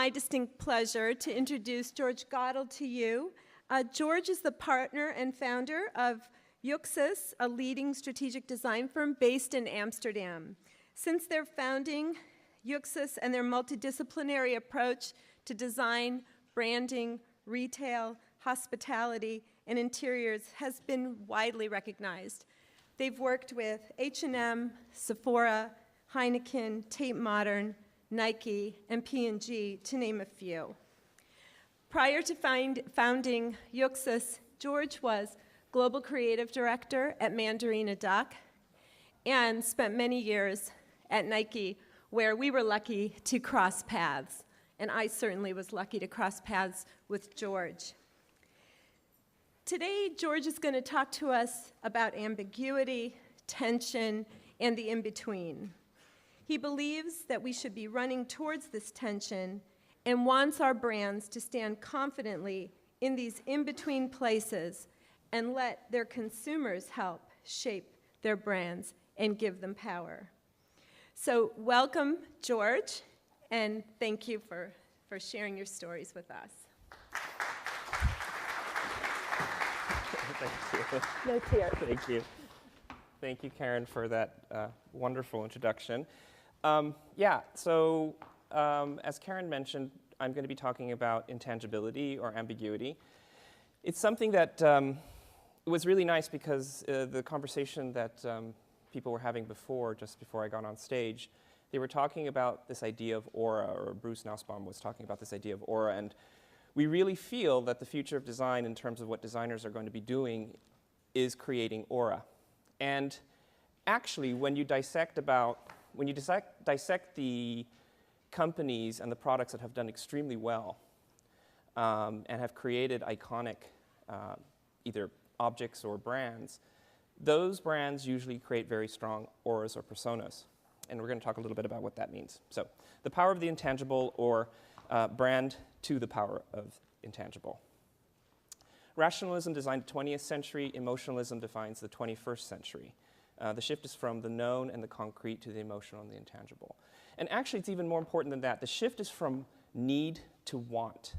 my distinct pleasure to introduce George Gottl to you. George is the partner and founder of UXUS, a leading strategic design firm based in Amsterdam. Since their founding, UXUS and their multidisciplinary approach to design, branding, retail, hospitality, and interiors has been widely recognized. They've worked with H&M, Sephora, Heineken, Tate Modern, Nike, and P&G, to name a few. Prior to founding UXUS, George was Global Creative Director at Mandarina Duck and spent many years at Nike, where we were lucky to cross paths. And I certainly was lucky to cross paths with George. Today, George is going to talk to us about ambiguity, tension, and the in-between. He believes that we should be running towards this tension and wants our brands to stand confidently in these in-between places and let their consumers help shape their brands and give them power. So welcome, George, and thank you for sharing your stories with us. Thank you. No tears. Thank you. Thank you, Karen, for that wonderful introduction. As Karen mentioned, I'm going to be talking about intangibility or ambiguity. It's something that was really nice because the conversation that people were having just before I got on stage, they were talking about this idea of aura, or Bruce Nussbaum was talking about this idea of aura, and we really feel that the future of design in terms of what designers are going to be doing is creating aura. And actually, when you dissect the companies and the products that have done extremely well and have created iconic either objects or brands, those brands usually create very strong auras or personas. And we're going to talk a little bit about what that means. So the power of the intangible, or brand to the power of intangible. Rationalism designed the 20th century. Emotionalism defines the 21st century. The shift is from the known and the concrete to the emotional and the intangible. And actually, it's even more important than that. The shift is from need to want.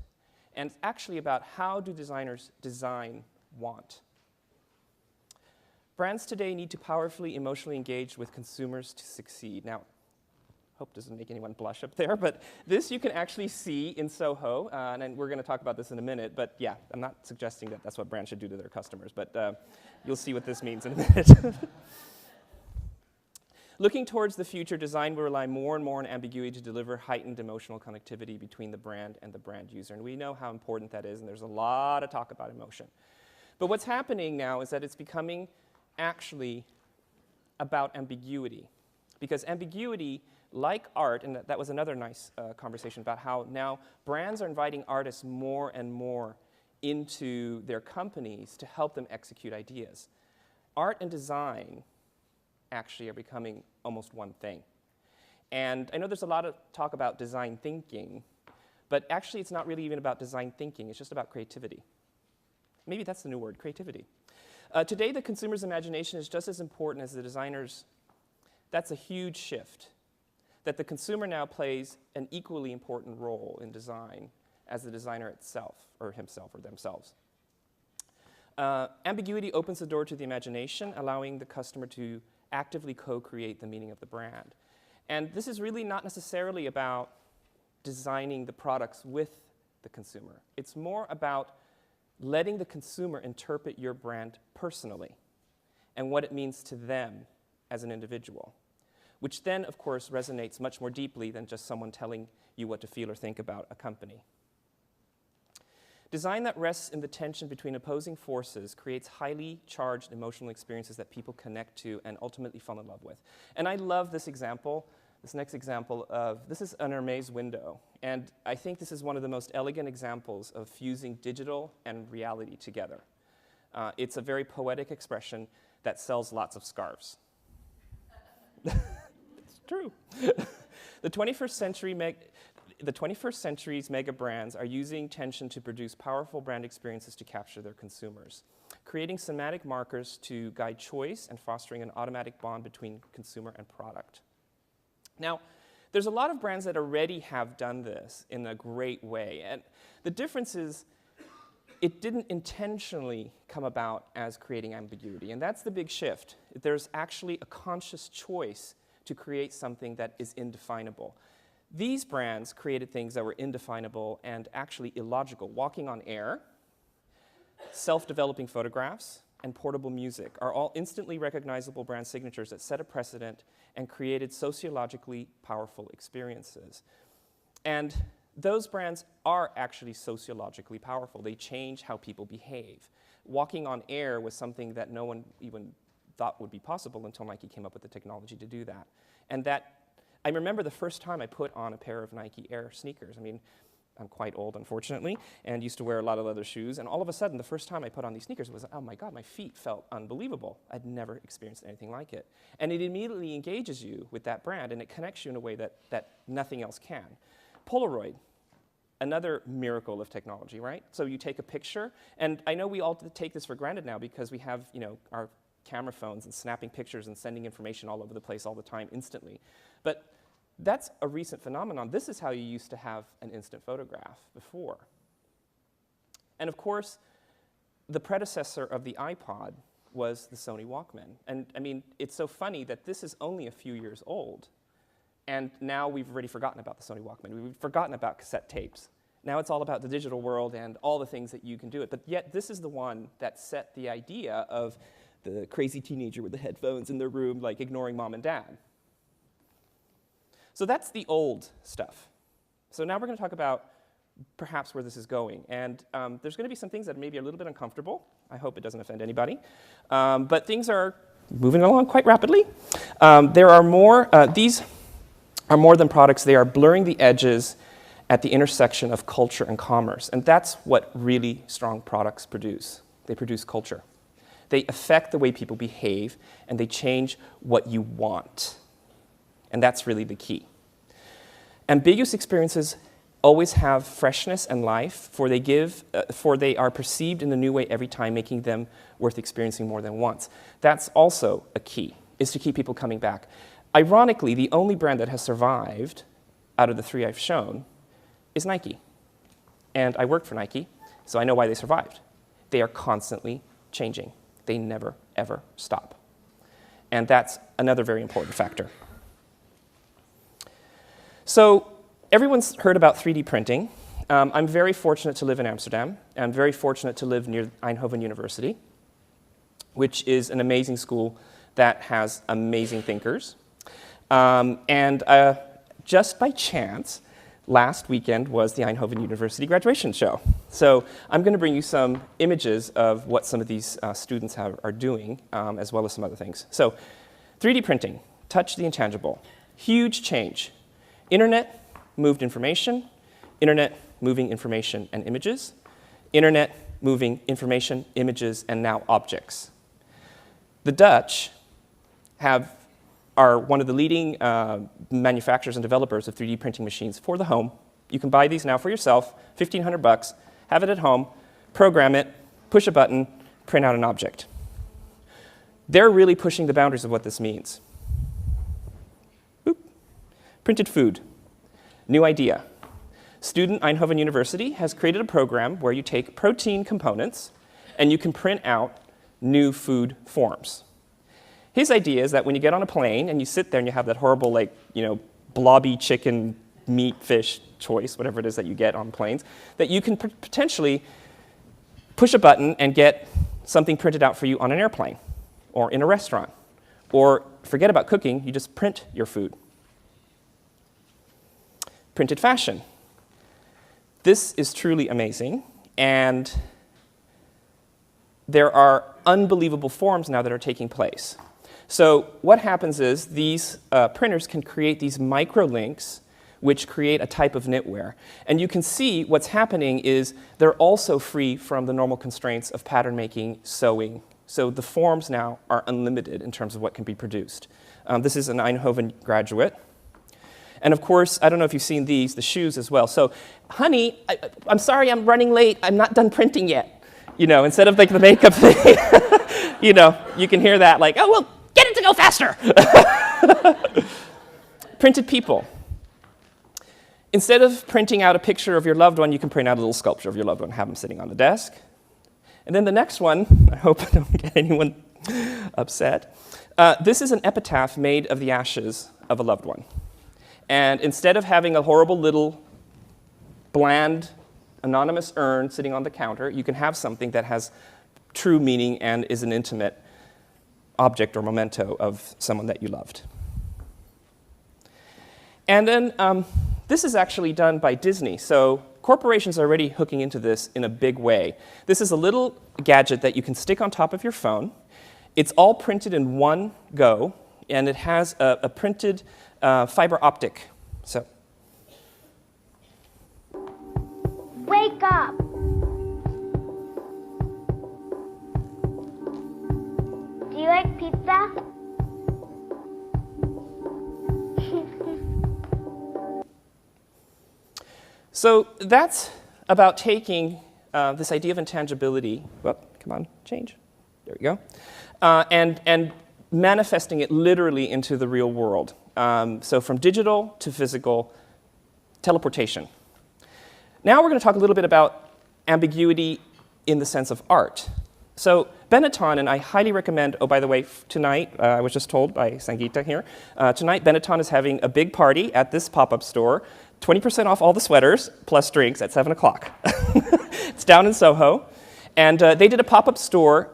And it's actually about how do designers design want. Brands today need to powerfully emotionally engage with consumers to succeed. Now, hope doesn't make anyone blush up there, but this you can actually see in Soho, and we're going to talk about this in a minute, but yeah, I'm not suggesting that that's what brands should do to their customers, but you'll see what this means in a minute. Looking towards the future, design will rely more and more on ambiguity to deliver heightened emotional connectivity between the brand and the brand user, and we know how important that is, and there's a lot of talk about emotion. But what's happening now is that it's becoming actually about ambiguity, because ambiguity, like art, and that was another nice conversation about how now brands are inviting artists more and more into their companies to help them execute ideas. Art and design actually are becoming almost one thing. And I know there's a lot of talk about design thinking, but actually it's not really even about design thinking, it's just about creativity. Maybe that's the new word, creativity. Today, the consumer's imagination is just as important as the designer's. That's a huge shift, that the consumer now plays an equally important role in design as the designer itself, or himself, or themselves. Ambiguity opens the door to the imagination, allowing the customer to actively co-create the meaning of the brand. And this is really not necessarily about designing the products with the consumer. It's more about letting the consumer interpret your brand personally and what it means to them as an individual, which then, of course, resonates much more deeply than just someone telling you what to feel or think about a company. Design that rests in the tension between opposing forces creates highly charged emotional experiences that people connect to and ultimately fall in love with. And I love this example, this next example this is an Hermes window. And I think this is one of the most elegant examples of fusing digital and reality together. It's a very poetic expression that sells lots of scarves. It's true. The 21st century's mega brands are using tension to produce powerful brand experiences to capture their consumers, creating semantic markers to guide choice and fostering an automatic bond between consumer and product. Now, There's a lot of brands that already have done this in a great way. And the difference is it didn't intentionally come about as creating ambiguity. And that's the big shift. There's actually a conscious choice to create something that is indefinable. These brands created things that were indefinable and actually illogical. Walking on air, self-developing photographs, and portable music are all instantly recognizable brand signatures that set a precedent and created sociologically powerful experiences. And those brands are actually sociologically powerful. They change how people behave. Walking on air was something that no one even thought would be possible until Nike came up with the technology to do that. And that, I remember the first time I put on a pair of Nike Air sneakers. I mean, I'm quite old, unfortunately, and used to wear a lot of leather shoes. And all of a sudden, the first time I put on these sneakers was, oh my God, my feet felt unbelievable. I'd never experienced anything like it. And it immediately engages you with that brand, and it connects you in a way that nothing else can. Polaroid, another miracle of technology, right? So you take a picture, and I know we all take this for granted now because we have, our camera phones and snapping pictures and sending information all over the place all the time instantly. But that's a recent phenomenon. This is how you used to have an instant photograph before. And of course, the predecessor of the iPod was the Sony Walkman. And I mean, it's so funny that this is only a few years old. And now we've already forgotten about the Sony Walkman. We've forgotten about cassette tapes. Now it's all about the digital world and all the things that you can do it. But yet this is the one that set the idea of the crazy teenager with the headphones in their room, like ignoring mom and dad. So that's the old stuff. So now we're going to talk about perhaps where this is going. And there's going to be some things that may be a little bit uncomfortable. I hope it doesn't offend anybody. But things are moving along quite rapidly. There are more, these are more than products. They are blurring the edges at the intersection of culture and commerce. And that's what really strong products produce. They produce culture. They affect the way people behave, and they change what you want. And that's really the key. Ambiguous experiences always have freshness and life, for they are perceived in a new way every time, making them worth experiencing more than once. That's also a key, is to keep people coming back. Ironically, the only brand that has survived out of the three I've shown is Nike. And I work for Nike, so I know why they survived. They are constantly changing. They never, ever stop. And that's another very important factor. So everyone's heard about 3D printing. I'm very fortunate to live in Amsterdam. I'm very fortunate to live near Eindhoven University, which is an amazing school that has amazing thinkers. Just by chance, last weekend was the Eindhoven University graduation show. So I'm going to bring you some images of what some of these students are doing, as well as some other things. So 3D printing, touch the intangible. Huge change. Internet moved information, internet moving information and images, internet moving information, images, and now objects. The Dutch are one of the leading manufacturers and developers of 3D printing machines for the home. You can buy these now for yourself, $1,500, have it at home, program it, push a button, print out an object. They're really pushing the boundaries of what this means. Boop. Printed food, new idea. Student Eindhoven University has created a program where you take protein components and you can print out new food forms. His idea is that when you get on a plane and you sit there and you have that horrible, blobby chicken, meat, fish choice, whatever it is that you get on planes, that you can potentially push a button and get something printed out for you on an airplane or in a restaurant. Or forget about cooking, you just print your food. Printed fashion. This is truly amazing, and there are unbelievable forms now that are taking place. So what happens is these printers can create these microlinks which create a type of knitwear. And you can see what's happening is they're also free from the normal constraints of pattern making, sewing. So the forms now are unlimited in terms of what can be produced. This is an Eindhoven graduate. And of course, I don't know if you've seen these, the shoes as well. So, honey, I'm sorry I'm running late. I'm not done printing yet. Instead of like the makeup thing, you can hear that like, oh, well, get it to go faster. Printed people. instead of printing out a picture of your loved one, you can print out a little sculpture of your loved one, have them sitting on the desk. And then the next one, I hope I don't get anyone upset. This is an epitaph made of the ashes of a loved one. And instead of having a horrible little bland, anonymous urn sitting on the counter, you can have something that has true meaning and is an intimate object or memento of someone that you loved. And then this is actually done by Disney. So corporations are already hooking into this in a big way. This is a little gadget that you can stick on top of your phone. It's all printed in one go, and it has a printed fiber optic. So, wake up! Do you like pizza? So that's about taking this idea of intangibility. Well, come on, change. There we go. And manifesting it literally into the real world. So from digital to physical, teleportation. Now we're going to talk a little bit about ambiguity in the sense of art. So Benetton, and I highly recommend, oh, by the way, tonight, I was just told by Sangeeta here, tonight Benetton is having a big party at this pop-up store, 20% off all the sweaters, plus drinks at 7 o'clock. It's down in Soho. And they did a pop-up store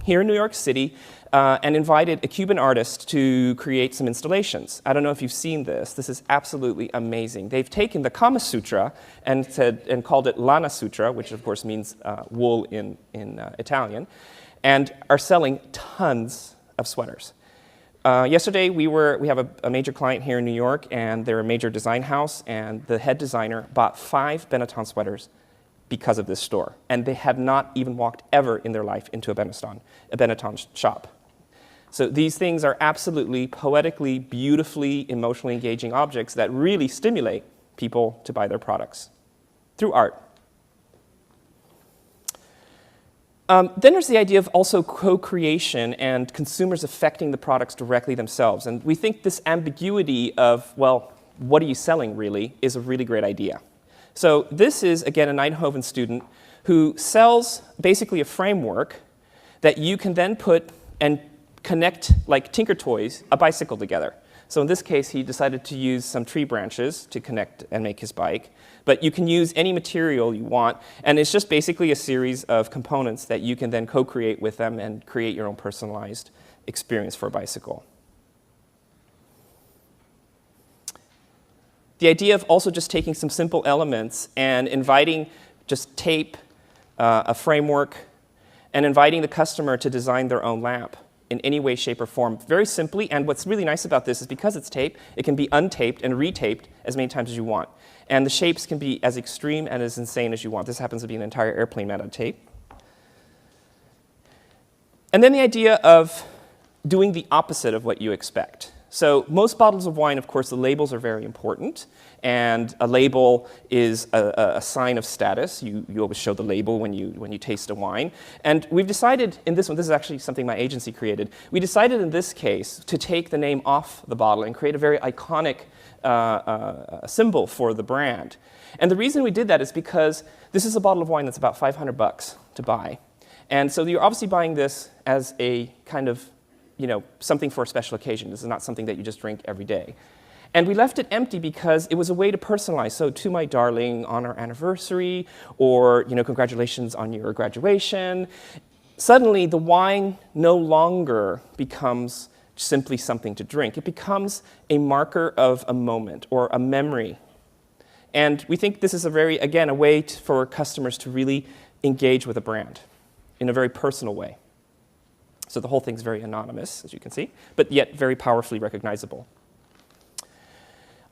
here in New York City and invited a Cuban artist to create some installations. I don't know if you've seen this. This is absolutely amazing. They've taken the Kama Sutra and called it Lana Sutra, which of course means wool in Italian, and are selling tons of sweaters. Yesterday, we have a major client here in New York, and they're a major design house, and the head designer bought 5 Benetton sweaters because of this store. And they have not even walked ever in their life into a Benetton shop. So these things are absolutely poetically, beautifully, emotionally engaging objects that really stimulate people to buy their products through art. Then there's the idea of also co-creation and consumers affecting the products directly themselves. And we think this ambiguity of, well, what are you selling really, is a really great idea. So this is, again, an Eindhoven student who sells basically a framework that you can then put and connect, like Tinker Toys, a bicycle together. So in this case, he decided to use some tree branches to connect and make his bike. But you can use any material you want, and it's just basically a series of components that you can then co-create with them and create your own personalized experience for a bicycle. The idea of also just taking some simple elements and inviting just tape, a framework, and inviting the customer to design their own lamp in any way, shape, or form, very simply. And what's really nice about this is because it's tape, it can be untaped and retaped as many times as you want. And the shapes can be as extreme and as insane as you want. This happens to be an entire airplane made out of tape. And then the idea of doing the opposite of what you expect. So most bottles of wine, of course, the labels are very important. And a label is a sign of status. You always show the label when you taste a wine. And we've decided in this one, this is actually something my agency created, we decided in this case to take the name off the bottle and create a very iconic symbol for the brand. And the reason we did that is because this is a bottle of wine that's about $500 to buy. And so you're obviously buying this as a kind of, something for a special occasion. This is not something that you just drink every day. And we left it empty because it was a way to personalize. So to my darling on our anniversary, or congratulations on your graduation. Suddenly the wine no longer becomes simply something to drink. It becomes a marker of a moment or a memory. And we think this is a way for customers to really engage with a brand in a very personal way. So the whole thing's very anonymous, as you can see, but yet very powerfully recognizable.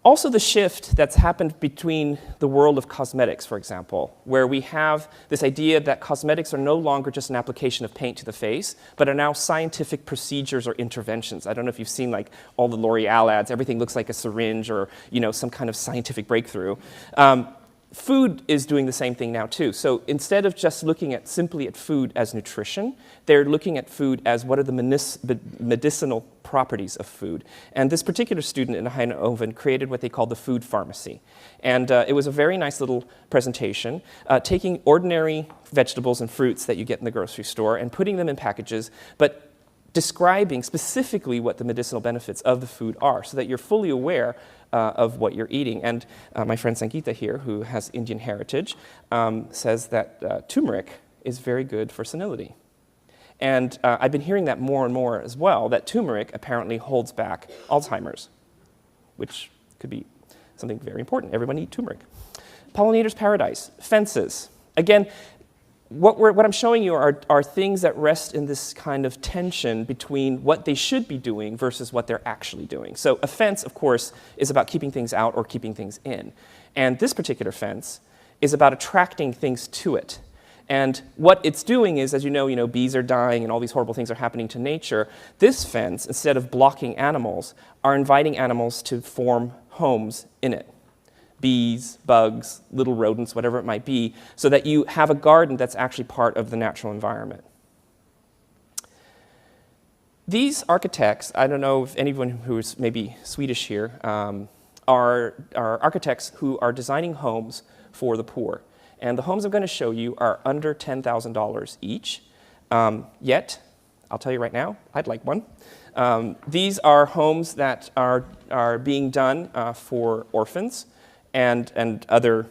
Also the shift that's happened between the world of cosmetics, for example, where we have this idea that cosmetics are no longer just an application of paint to the face, but are now scientific procedures or interventions. I don't know if you've seen like all the L'Oreal ads, everything looks like a syringe or some kind of scientific breakthrough. Food is doing the same thing now too. So instead of just looking simply at food as nutrition, they're looking at food as what are the medicinal properties of food. And this particular student in Eindhoven created what they call the food pharmacy. And it was a very nice little presentation, taking ordinary vegetables and fruits that you get in the grocery store and putting them in packages, but describing specifically what the medicinal benefits of the food are so that you're fully aware of what you're eating. And my friend Sangeeta here, who has Indian heritage, says that turmeric is very good for senility. And I've been hearing that more and more as well, that turmeric apparently holds back Alzheimer's, which could be something very important. Everyone eat turmeric. Pollinators paradise, fences. Again, what I'm showing you are things that rest in this kind of tension between what they should be doing versus what they're actually doing. So a fence, of course, is about keeping things out or keeping things in. And this particular fence is about attracting things to it. And what it's doing is, as you know, bees are dying and all these horrible things are happening to nature. This fence, instead of blocking animals, are inviting animals to form homes in it. Bees, bugs, little rodents, whatever it might be, so that you have a garden that's actually part of the natural environment. These architects, I don't know if anyone who is maybe Swedish here, are architects who are designing homes for the poor. And the homes I'm going to show you are under $10,000 each. Yet, I'll tell you right now, I'd like one. These are homes that are being done for orphans and other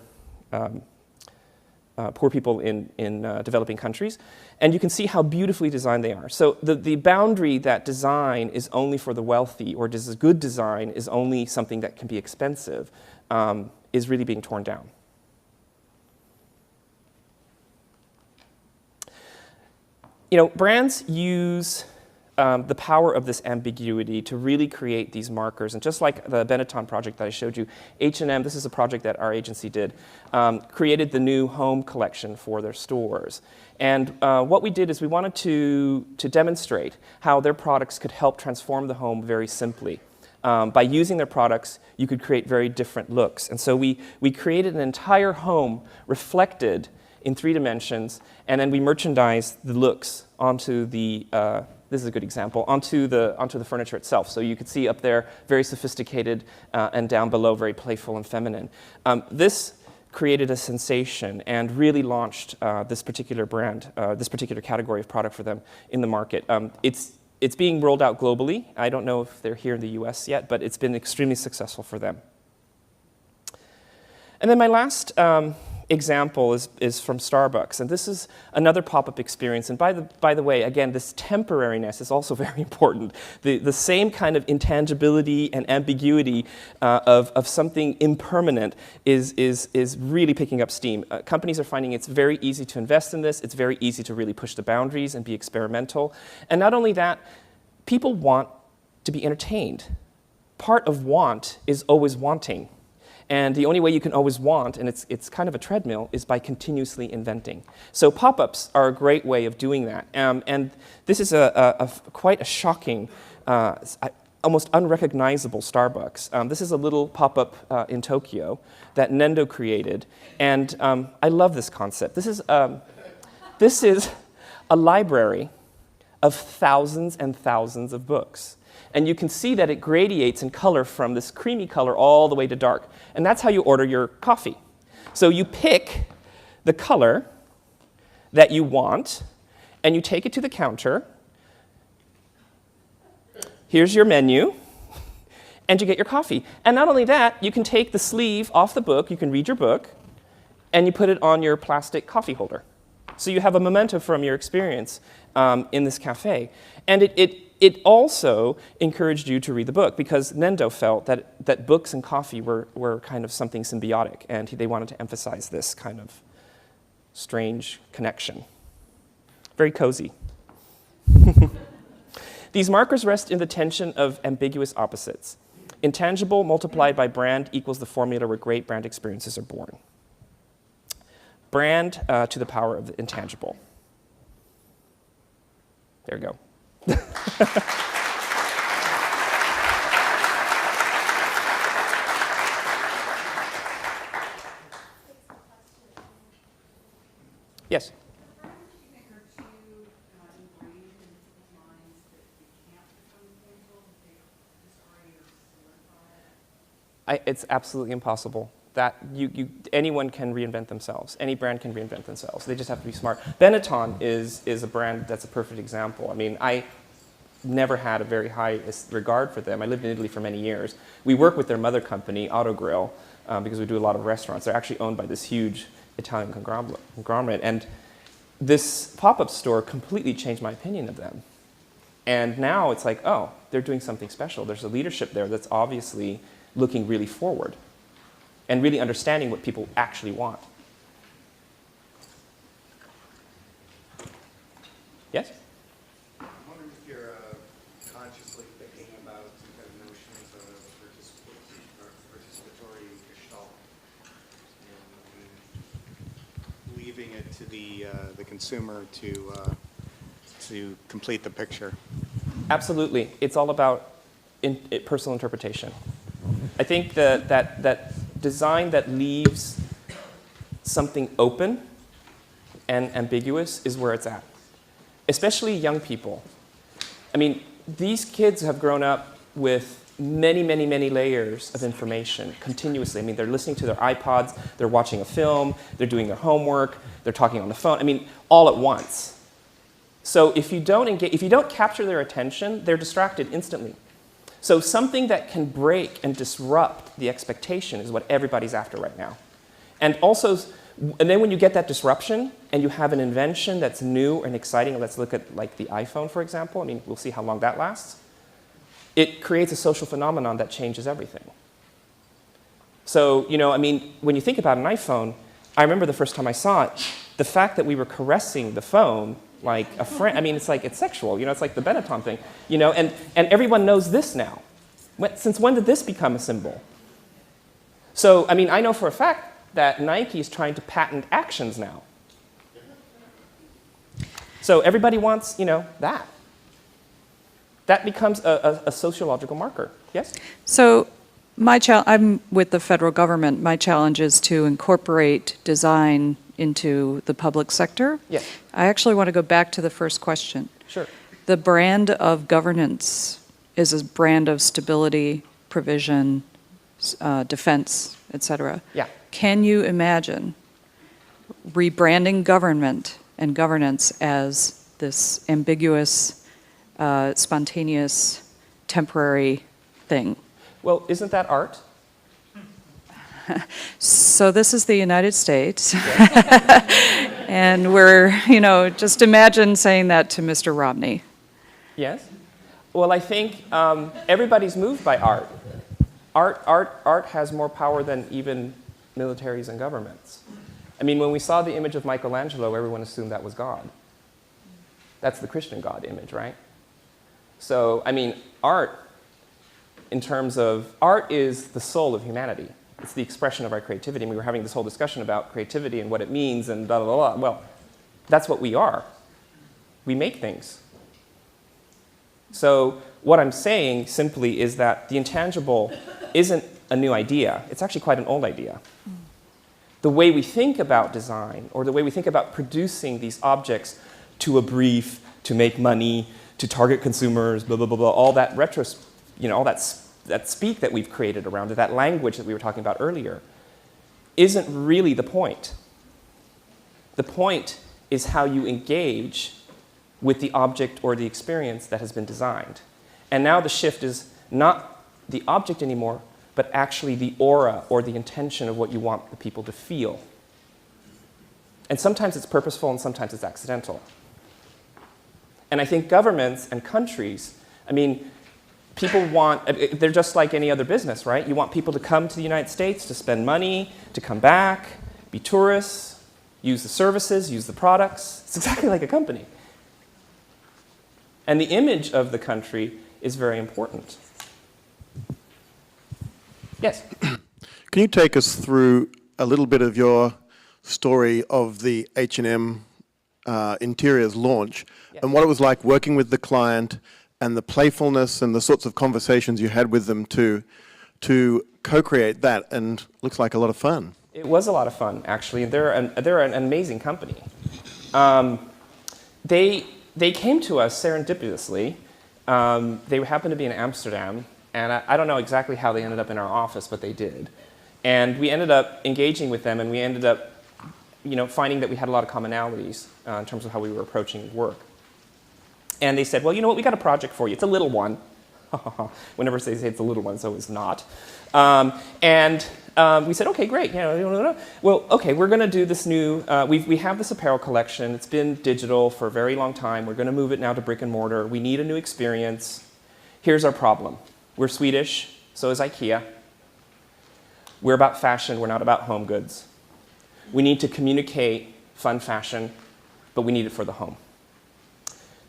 poor people in developing countries. And you can see how beautifully designed they are. So the boundary that design is only for the wealthy, or does a good design is only something that can be expensive, is really being torn down. Brands use the power of this ambiguity to really create these markers. And just like the Benetton project that I showed you, H&M, this is a project that our agency did, created the new home collection for their stores. And what we did is we wanted to demonstrate how their products could help transform the home very simply. By using their products, you could create very different looks. And so we created an entire home reflected in 3 dimensions, and then we merchandised the looks onto the this is a good example, onto the furniture itself. So you could see up there, very sophisticated, and down below, very playful and feminine. This created a sensation and really launched this particular brand, this particular category of product for them in the market. It's being rolled out globally. I don't know if they're here in the US yet, but it's been extremely successful for them. And then my last example is from Starbucks, and this is another pop-up experience. And by the way, again, this temporariness is also very important. The same kind of intangibility and ambiguity of something impermanent is really picking up steam. Companies are finding it's very easy to invest in this. It's very easy to really push the boundaries and be experimental. And not only that, people want to be entertained. Part of want is always wanting. And the only way you can always want, and it's kind of a treadmill, is by continuously inventing. So pop-ups are a great way of doing that. And this is quite a shocking, almost unrecognizable Starbucks. This is a little pop-up in Tokyo that Nendo created. And I love this concept. This is a library of thousands and thousands of books. And you can see that it gradiates in color from this creamy color all the way to dark. And that's how you order your coffee. So you pick the color that you want, and you take it to the counter. Here's your menu, and you get your coffee. And not only that, you can take the sleeve off the book, you can read your book, and you put it on your plastic coffee holder. So you have a memento from your experience in this cafe. And it also encouraged you to read the book, because Nendo felt that books and coffee were kind of something symbiotic, and they wanted to emphasize this kind of strange connection. Very cozy. These markers rest in the tension of ambiguous opposites. Intangible multiplied by brand equals the formula where great brand experiences are born. Brand to the power of the intangible. There you go. Yes? It's absolutely impossible. That anyone can reinvent themselves. Any brand can reinvent themselves. They just have to be smart. Benetton is a brand that's a perfect example. I mean, I never had a very high regard for them. I lived in Italy for many years. We work with their mother company, Autogrill, because we do a lot of restaurants. They're actually owned by this huge Italian conglomerate. And this pop-up store completely changed my opinion of them. And now it's like, oh, they're doing something special. There's a leadership there that's obviously looking really forward and really understanding what people actually want. Yes? I'm wondering if you're consciously thinking about some kind of notions of participatory gestalt and leaving it to the consumer to complete the picture. Absolutely. It's all about personal interpretation. I think that design that leaves something open and ambiguous is where it's at, especially young people. I mean, these kids have grown up with many, many, many layers of information continuously. I mean, they're listening to their iPods, they're watching a film, they're doing their homework, they're talking on the phone. I mean, all at once. So if you don't capture their attention, they're distracted instantly. So something that can break and disrupt the expectation is what everybody's after right now. And then when you get that disruption and you have an invention that's new and exciting, let's look at like the iPhone, for example. I mean, we'll see how long that lasts. It creates a social phenomenon that changes everything. So, I mean, when you think about an iPhone, I remember the first time I saw it, the fact that we were caressing the phone like a friend. I mean, it's sexual, it's like the Benetton thing, and everyone knows this now. Since when did this become a symbol? So, I mean, I know for a fact that Nike is trying to patent actions now. So everybody wants, that. That becomes a sociological marker. Yes? So I'm with the federal government. My challenge is to incorporate design into the public sector. Yes. I actually want to go back to the first question. Sure. The brand of governance is a brand of stability, provision, defense, etc. Yeah. Can you imagine rebranding government and governance as this ambiguous, spontaneous, temporary thing? Well, isn't that art? So this is the United States, and we're, just imagine saying that to Mr. Romney. Yes. Well, I think everybody's moved by art. Art has more power than even militaries and governments. I mean, when we saw the image of Michelangelo, everyone assumed that was God. That's the Christian God image, right? So, I mean, art is the soul of humanity. It's the expression of our creativity. And we were having this whole discussion about creativity and what it means and blah, blah, blah. Well, that's what we are. We make things. So what I'm saying simply is that the intangible isn't a new idea. It's actually quite an old idea. The way we think about design, or the way we think about producing these objects to a brief, to make money, to target consumers, blah, blah, blah, blah, all that all that speak that we've created around it, that language that we were talking about earlier, isn't really the point. The point is how you engage with the object or the experience that has been designed. And now the shift is not the object anymore, but actually the aura or the intention of what you want the people to feel. And sometimes it's purposeful and sometimes it's accidental. And I think governments and countries, I mean, they're just like any other business, right? You want people to come to the United States, to spend money, to come back, be tourists, use the services, use the products. It's exactly like a company. And the image of the country is very important. Yes? Can you take us through a little bit of your story of the H&M Interiors launch and what it was like working with the client and the playfulness and the sorts of conversations you had with them to co-create that, and looks like a lot of fun. It was a lot of fun, actually. They're an amazing company. They came to us serendipitously. They happened to be in Amsterdam, and I don't know exactly how they ended up in our office, but they did. And we ended up engaging with them, and we ended up finding that we had a lot of commonalities in terms of how we were approaching work. And they said, well, you know what, we got a project for you. It's a little one. Whenever they say it's a little one, so it's not. We said, okay, great. Well, okay, we're going to do this new, we have this apparel collection. It's been digital for a very long time. We're going to move it now to brick and mortar. We need a new experience. Here's our problem. We're Swedish, so is IKEA. We're about fashion, we're not about home goods. We need to communicate fun fashion, but we need it for the home.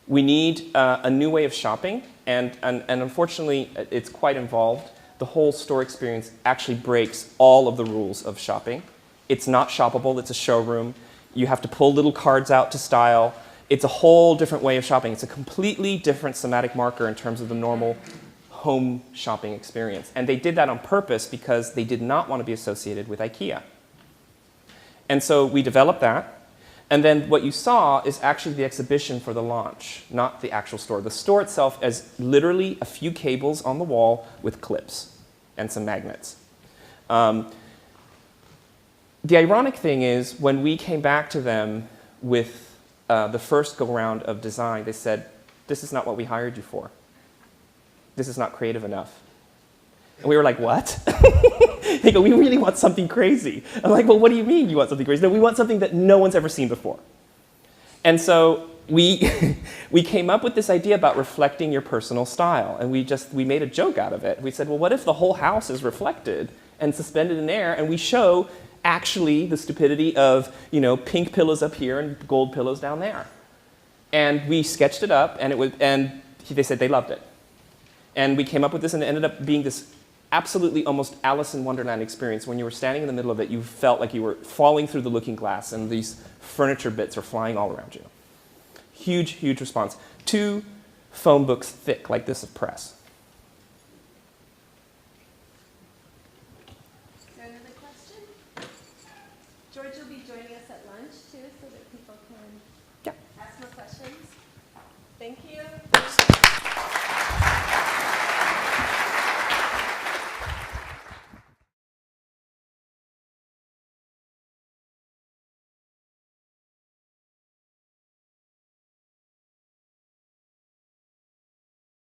We need a new way of shopping, and unfortunately, it's quite involved. The whole store experience actually breaks all of the rules of shopping. It's not shoppable, it's a showroom. You have to pull little cards out to style. It's a whole different way of shopping. It's a completely different somatic marker in terms of the normal home shopping experience. And they did that on purpose because they did not want to be associated with IKEA. And so we developed that. And then what you saw is actually the exhibition for the launch, not the actual store. The store itself is literally a few cables on the wall with clips and some magnets. The ironic thing is, when we came back to them with the first go-round of design, they said, this is not what we hired you for. This is not creative enough. And we were like, what? They go, we really want something crazy. I'm like, well, what do you mean you want something crazy? No, we want something that no one's ever seen before. And so we came up with this idea about reflecting your personal style. And we made a joke out of it. We said, well, what if the whole house is reflected and suspended in air, and we show actually the stupidity of pink pillows up here and gold pillows down there? And we sketched it up, and they said they loved it. And we came up with this, and it ended up being this absolutely almost Alice in Wonderland experience. When you were standing in the middle of it, you felt like you were falling through the looking glass, and these furniture bits are flying all around you. Huge, huge response. 2 phone books thick, like this of press. Is there another question? George will be joining us at lunch, too, so that people can ask more questions. Thank you.